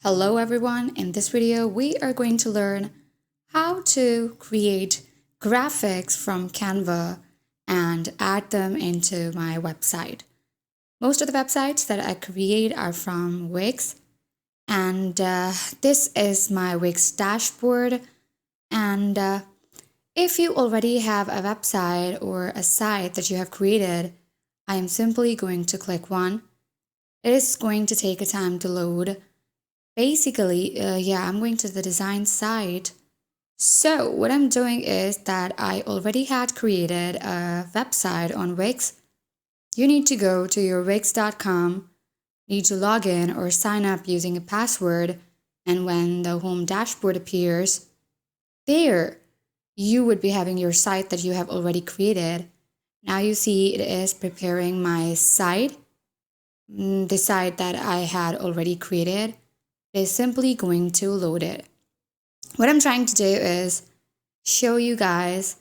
Hello everyone, in this video we are going to learn how to create graphics from Canva and add them into my website. Most of the websites that I create are from Wix, and this is my Wix dashboard. And if you already have a website or a site that you have created, I am simply going to click one. It is going to take a time to load. Basically, I'm going to the design site. So what I'm doing is that I already had created a website on Wix. You need to go to your wix.com, need to log in or sign up using a password, and when the home dashboard appears, there you would be having your site that you have already created. Now you see it is preparing my site, the site that I had already created. Is simply going to load it. What I'm trying to do is show you guys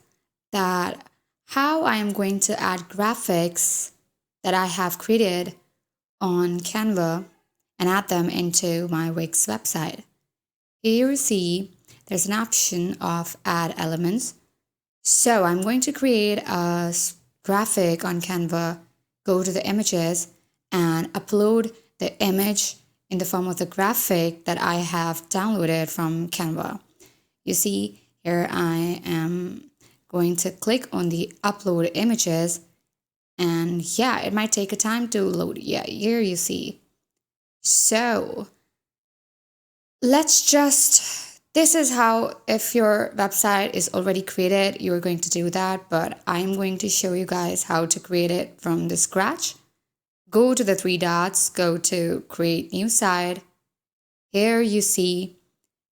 that how I am going to add graphics that I have created on Canva and add them into my Wix website. Here you see there's an option of add elements. So I'm going to create a graphic on Canva, go to the images and upload the image in the form of the graphic that I have downloaded from Canva. You see here I am going to click on the upload images, and it might take a time to load. Here you see. So this is how, if your website is already created, you're going to do that, but I'm going to show you guys how to create it from the scratch. Go to the three dots, go to create new site. Here you see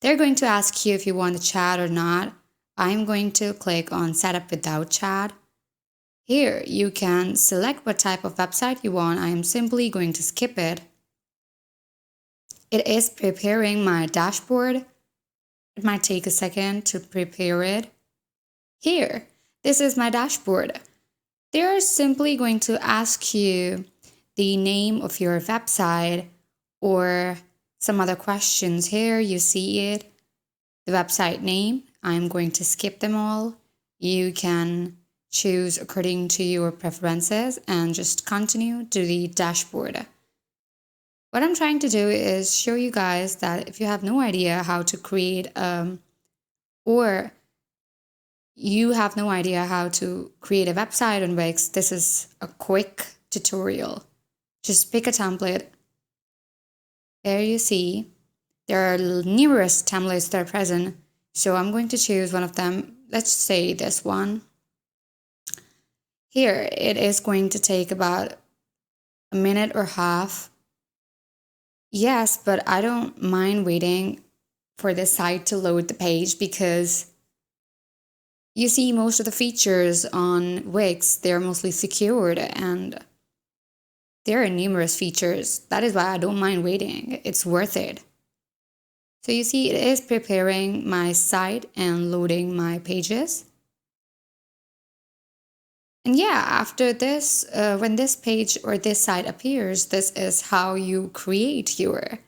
they're going to ask you if you want a chat or not. I'm going to click on setup without chat. Here you can select what type of website you want. I am simply going to skip it. It is preparing my dashboard. It might take a second to prepare it. Here, this is my dashboard. They're simply going to ask you the name of your website or some other questions. Here you see it, the website name. I'm going to skip them all. You can choose according to your preferences and just continue to the dashboard. What I'm trying to do is show you guys that if you have no idea how to create or you have no idea how to create a website on Wix, this is a quick tutorial. Just pick a template. There you see, there are numerous templates that are present. So I'm going to choose one of them. Let's say this one. Here, it is going to take about a minute or half. Yes, but I don't mind waiting for the site to load the page because you see most of the features on Wix, they're mostly secured and there are numerous features. That is why I don't mind waiting. It's worth it. So you see, it is preparing my site and loading my pages. And after this, when this page or this site appears, this is how you create your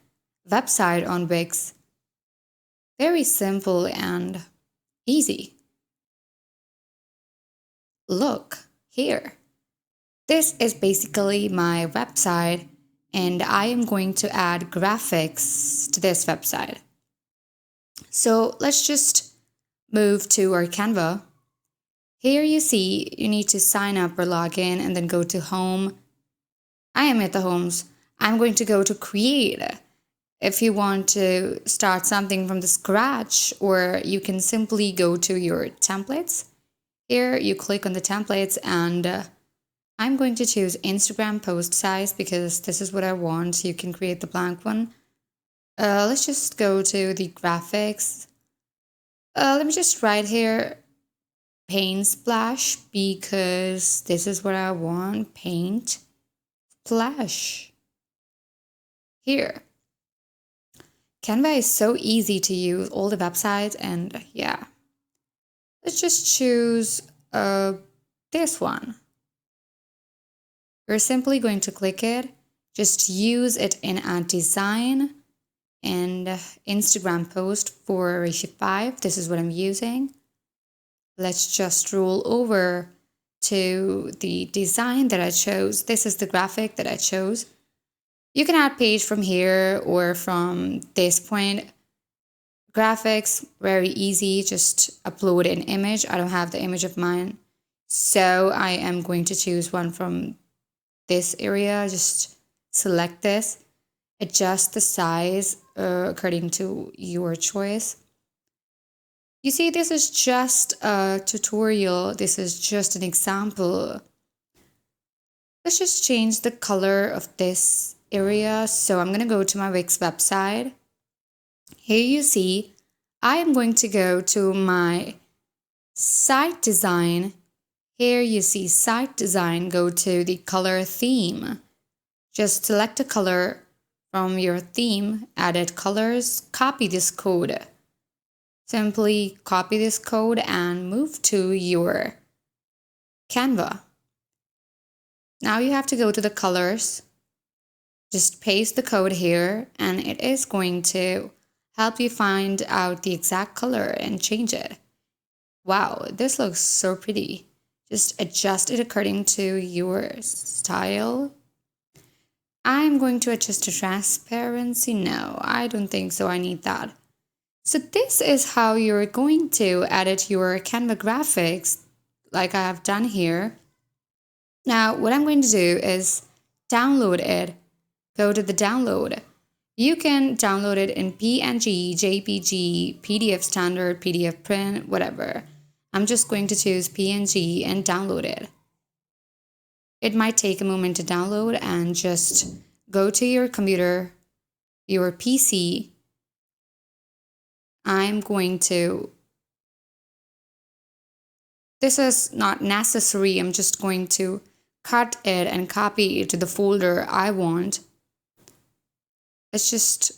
website on Wix. Very simple and easy. Look here. This is basically my website, and I am going to add graphics to this website. So let's just move to our Canva. Here you see you need to sign up or log in and then go to home. I am at the homes. I'm going to go to create. If you want to start something from the scratch, or you can simply go to your templates. Here you click on the templates and I'm going to choose Instagram post size because this is what I want. You can create the blank one. Let's just go to the graphics. Let me just write here paint splash because this is what I want. Paint splash. Here. Canva is so easy to use, all the websites, and let's just choose this one. We're simply going to click it, just use it in a design and Instagram post for ratio 5. This is what I'm using. Let's just roll over to the design that I chose. This is the graphic that I chose. You can add page from here or from this point. Graphics, very easy, just upload an image. I don't have the image of mine, so I am going to choose one from this area. Just select this, adjust the size according to your choice. You see, this is just a tutorial. This is just an example. Let's just change the color of this area. So I'm going to go to my Wix website. Here you see, I am going to go to my site design. Here you see site design, go to the color theme. Just select a color from your theme, added colors, copy this code. Simply copy this code and move to your Canva. Now you have to go to the colors. Just paste the code here and it is going to help you find out the exact color and change it. Wow, this looks so pretty. Just adjust it according to your style. I'm going to adjust the transparency. No, I don't think so. I need that. So this is how you're going to edit your Canva graphics like I have done here. Now, what I'm going to do is download it. Go to the download. You can download it in PNG, JPG, PDF standard, PDF print, whatever. I'm just going to choose PNG and download it. It might take a moment to download and just go to your computer, your PC. I'm going to, this is not necessary. I'm just going to cut it and copy it to the folder I want. Let's just,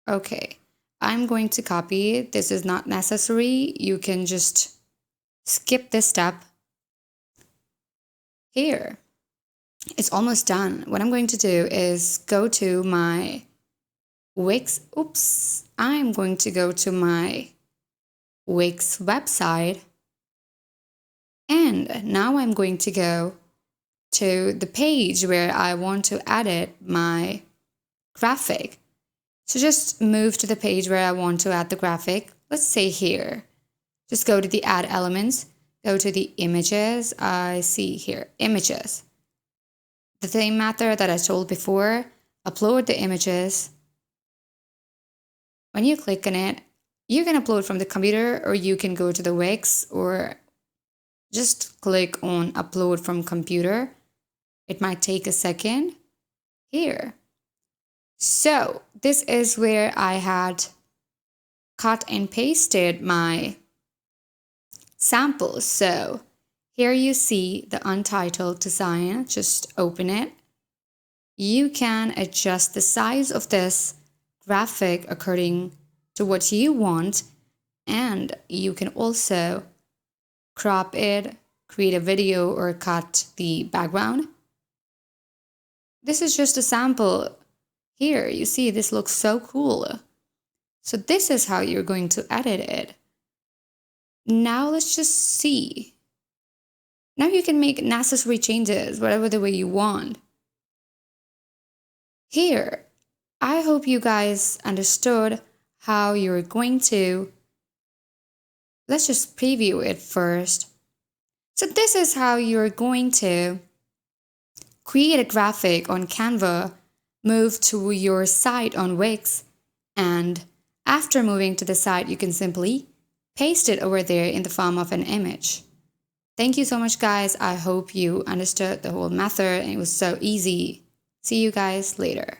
okay. I'm going to copy it. This is not necessary. You can just skip this step. Here, it's almost done. What I'm going to do is go to my Wix. I'm going to go to my Wix website. And now I'm going to go to the page where I want to edit my graphic. So just move to the page where I want to add the graphic. Let's say here. Just go to the add elements. Go to the images. I see here, images. The same method that I told before, upload the images. When you click on it, you can upload from the computer or you can go to the Wix or just click on upload from computer. It might take a second. Here. So this is where I had cut and pasted my samples. So here you see the untitled design. Just open it. You can adjust the size of this graphic according to what you want, and you can also crop it, create a video, or cut the background. This is just a sample. Here you see this looks so cool. So this is how you're going to edit it. Now let's just see. Now you can make necessary changes whatever the way you want. Here, I hope you guys understood how you're going to. Let's just preview it first. So this is how you're going to create a graphic on Canva, move to your site on Wix, and after moving to the site, you can simply paste it over there in the form of an image. Thank you so much, guys. I hope you understood the whole method and it was so easy. See you guys later.